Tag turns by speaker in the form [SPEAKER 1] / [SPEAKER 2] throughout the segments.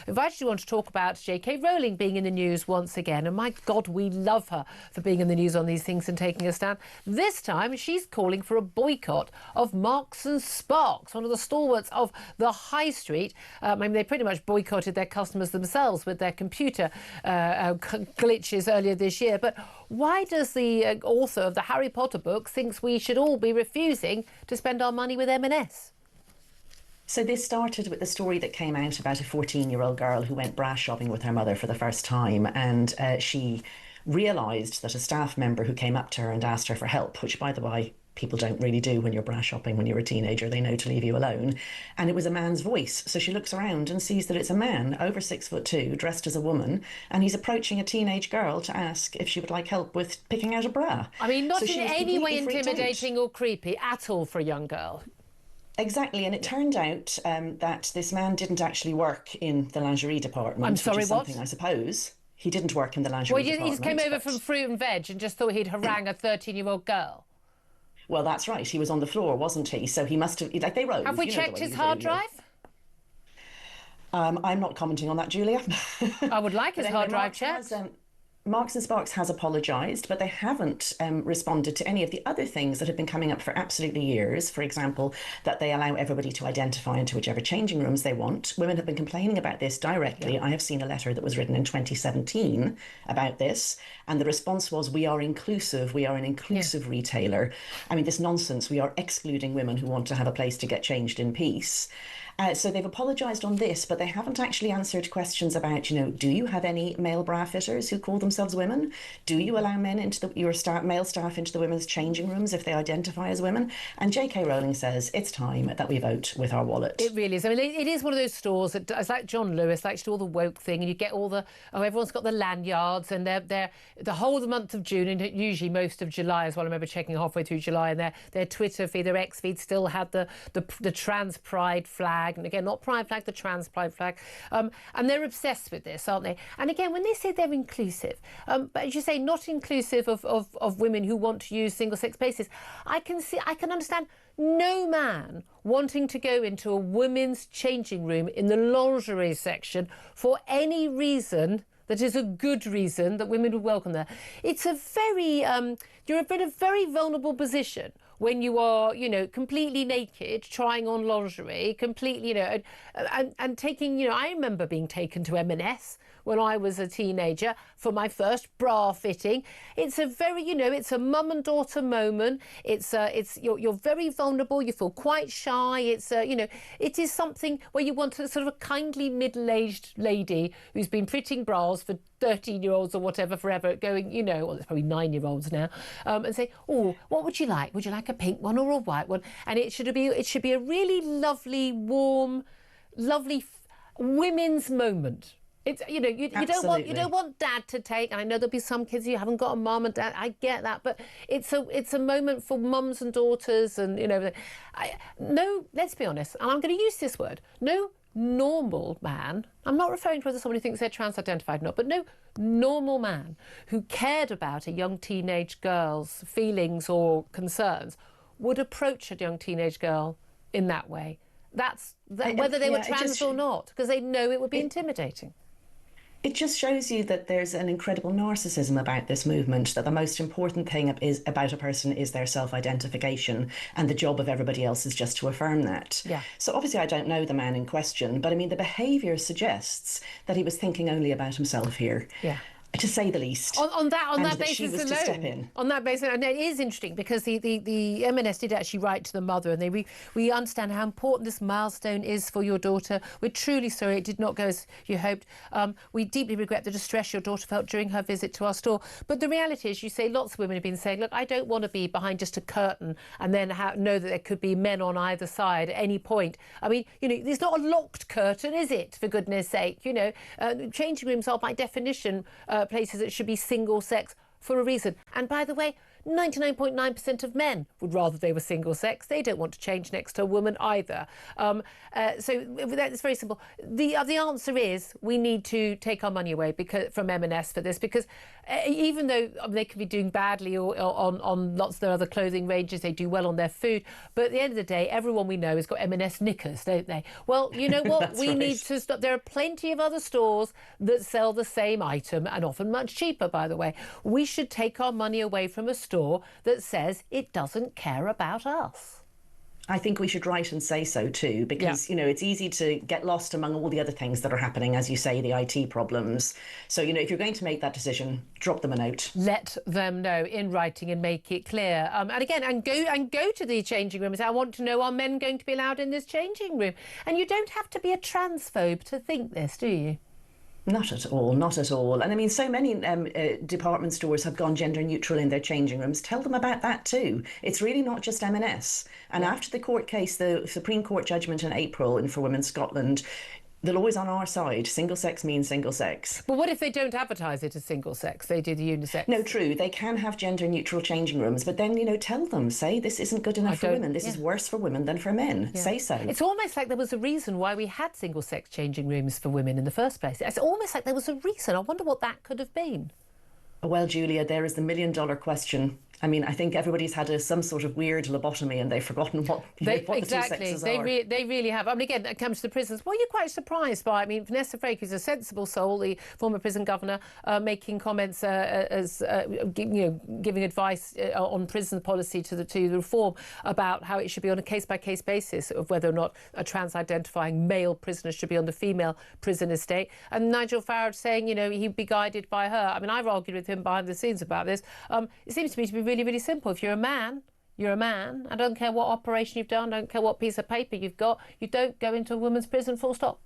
[SPEAKER 1] invited you on to talk about J.K. Rowling being in the news once again. And my God, we love her for being in the news on these things and taking a stand. This time, she's calling for a boycott of Marks and Sparks, one of the stalwarts of the high street. I mean, they pretty much boycotted their customers themselves with their computer glitches earlier this year. But why does the author of the Harry Potter books thinks we should all be refusing to spend our money with M&S?
[SPEAKER 2] So this started with the story that came out about a 14-year-old girl who went bra shopping with her mother for the first time, and she realised that a staff member who came up to her and asked her for help, which, by the way, people don't really do when you're bra shopping when you're a teenager. They know to leave you alone. And it was a man's voice. So she looks around and sees that it's a man over 6'2", dressed as a woman, and he's approaching a teenage girl to ask if she would like help with picking out a bra.
[SPEAKER 1] I mean, not in any way intimidating or creepy at all for a young girl.
[SPEAKER 2] Exactly, and it turned out that this man didn't actually work in the lingerie department.
[SPEAKER 1] I'm sorry,
[SPEAKER 2] which is something, I suppose. He didn't work in the lingerie department.
[SPEAKER 1] Well, he just came over from fruit and veg and just thought he'd harangue a 13-year-old girl.
[SPEAKER 2] Well, that's right. He was on the floor, wasn't he? So he must have, like, they rode.
[SPEAKER 1] Have we checked his hard drive?
[SPEAKER 2] I'm not commenting on that, Julia.
[SPEAKER 1] I would like his hard drive checked.
[SPEAKER 2] Marks and Sparks has apologised, but they haven't responded to any of the other things that have been coming up for absolutely years. For example, that they allow everybody to identify into whichever changing rooms they want. Women have been complaining about this directly. Yeah. I have seen a letter that was written in 2017 about this, and the response was, we are inclusive, we are an inclusive retailer. I mean, this nonsense, we are excluding women who want to have a place to get changed in peace. So they've apologised on this, but they haven't actually answered questions about, do you have any male bra fitters who call themselves women? Do you allow men into your male staff into the women's changing rooms if they identify as women? And J.K. Rowling says it's time that we vote with our wallet.
[SPEAKER 1] It really is. I mean, it is one of those stores that it's like John Lewis likes to do all the woke thing, and you get all the everyone's got the lanyards, and they're the whole of the month of June and usually most of July as well. I remember checking halfway through July, and their Twitter feed, their X feed still had the trans pride flag. And again, not pride flag, the trans pride flag. And they're obsessed with this, aren't they? And again, when they say they're inclusive, but as you say, not inclusive of women who want to use single-sex spaces, I can understand no man wanting to go into a women's changing room in the lingerie section for any reason that is a good reason that women would welcome there. It's a very, you're in a very vulnerable position when you are, completely naked, trying on lingerie, completely, and taking, I remember being taken to M&S when I was a teenager for my first bra fitting. It's a very, it's a mum and daughter moment. You're very vulnerable. You feel quite shy. It is something where you want sort of a kindly middle-aged lady who's been fitting bras for 13-year-olds or whatever forever, going, well, it's probably 9-year-olds now, and say, oh, what would you like? Would you like a pink one or a white one? And it should be a really lovely, warm, lovely women's moment. It's you don't want dad to take, and I know there'll be some kids who haven't got a mum and dad, I get that, but it's a moment for mums and daughters, and no, let's be honest, and I'm going to use this word, no normal man, I'm not referring to whether somebody thinks they're trans-identified or not, but no normal man who cared about a young teenage girl's feelings or concerns would approach a young teenage girl in that way. Whether they were trans or not, because they know it would be intimidating.
[SPEAKER 2] It just shows you that there's an incredible narcissism about this movement, that the most important thing about a person is their self-identification, and the job of everybody else is just to affirm that.
[SPEAKER 1] Yeah.
[SPEAKER 2] So obviously I don't know the man in question, but I mean, the behaviour suggests that he was thinking only about himself here. Yeah. To say the least.
[SPEAKER 1] On that basis alone.
[SPEAKER 2] To step in.
[SPEAKER 1] On that basis, and it is interesting because the M&S did actually write to the mother, and we understand how important this milestone is for your daughter. We're truly sorry it did not go as you hoped. We deeply regret the distress your daughter felt during her visit to our store. But the reality is, you say lots of women have been saying, look, I don't want to be behind just a curtain and then know that there could be men on either side at any point. I mean, there's not a locked curtain, is it? For goodness sake, changing rooms are by definition places that should be single sex for a reason. And by the way, 99.9% of men would rather they were single sex. They don't want to change next to a woman either. So that's very simple. The answer is we need to take our money away from M&S for this, because even though they could be doing badly on lots of their other clothing ranges, they do well on their food. But at the end of the day, everyone we know has got M&S knickers, don't they? Well, you know what? We need to stop. There are plenty of other stores that sell the same item, and often much cheaper, by the way. We should take our money away from a store that says it doesn't care about us.
[SPEAKER 2] I think we should write and say so too, because, you know, it's easy to get lost among all the other things that are happening, as you say, the IT problems. So, you know, if you're going to make that decision, drop them a note.
[SPEAKER 1] Let them know in writing and make it clear. And again, go to the changing room and say, I want to know, are men going to be allowed in this changing room? And you don't have to be a transphobe to think this, do you?
[SPEAKER 2] Not at all, not at all. And I mean, so many department stores have gone gender neutral in their changing rooms. Tell them about that too. It's really not just M&S. And after the court case, the Supreme Court judgment in April in For Women Scotland, the law is on our side. Single sex means single sex.
[SPEAKER 1] But what if they don't advertise it as single sex? They do the unisex.
[SPEAKER 2] No, true. They can have gender neutral changing rooms, but then, you know, tell them, say this isn't good enough for women. This is worse for women than for men. Say so.
[SPEAKER 1] It's almost like there was a reason why we had single sex changing rooms for women in the first place. It's almost like there was a reason. I wonder what that could have been.
[SPEAKER 2] Well, Julia, there is the $1,000,000 question. I mean, I think everybody's had some sort of weird lobotomy and they've forgotten what the two sexes are.
[SPEAKER 1] They really have. I mean, again, it comes to the prisons. What are you quite surprised by? I mean, Vanessa Frake, who's a sensible soul, the former prison governor, making comments giving advice on prison policy to the reform about how it should be on a case-by-case basis of whether or not a trans-identifying male prisoner should be on the female prison estate. And Nigel Farage saying, you know, he'd be guided by her. I mean, I've argued with him behind the scenes about this. It seems to me to be really, really simple. If you're a man, you're a man. I don't care what operation you've done, I don't care what piece of paper you've got. You don't go into a women's prison, full stop.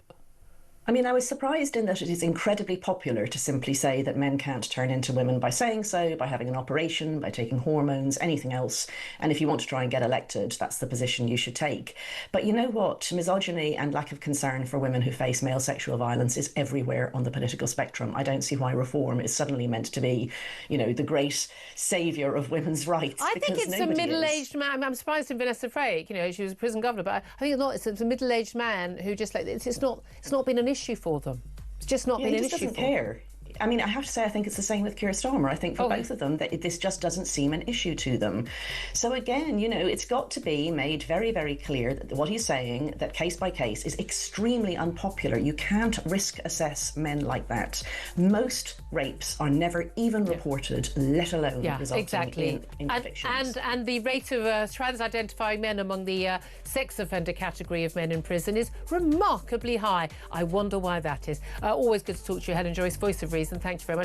[SPEAKER 2] I mean, I was surprised in that it is incredibly popular to simply say that men can't turn into women by saying so, by having an operation, by taking hormones, anything else. And if you want to try and get elected, that's the position you should take. But you know what? Misogyny and lack of concern for women who face male sexual violence is everywhere on the political spectrum. I don't see why reform is suddenly meant to be, you know, the great saviour of women's rights.
[SPEAKER 1] I think it's a middle-aged man. I'm surprised in Vanessa Frake, you know, she was a prison governor, but I think it's a middle-aged man who just like, it's not been an issue for them. It's just not been an issue for them.
[SPEAKER 2] He doesn't care. I mean, I have to say, I think it's the same with Keir Starmer. I think for both of them, that this just doesn't seem an issue to them. So again, you know, it's got to be made very, very clear that what he's saying, that case by case, is extremely unpopular. You can't risk assess men like that. Most rapes are never even reported, let alone resulting in convictions.
[SPEAKER 1] And the rate of trans-identifying men among the sex offender category of men in prison is remarkably high. I wonder why that is. Always good to talk to you, Helen Joyce, Voice of Reason. Thank you very much.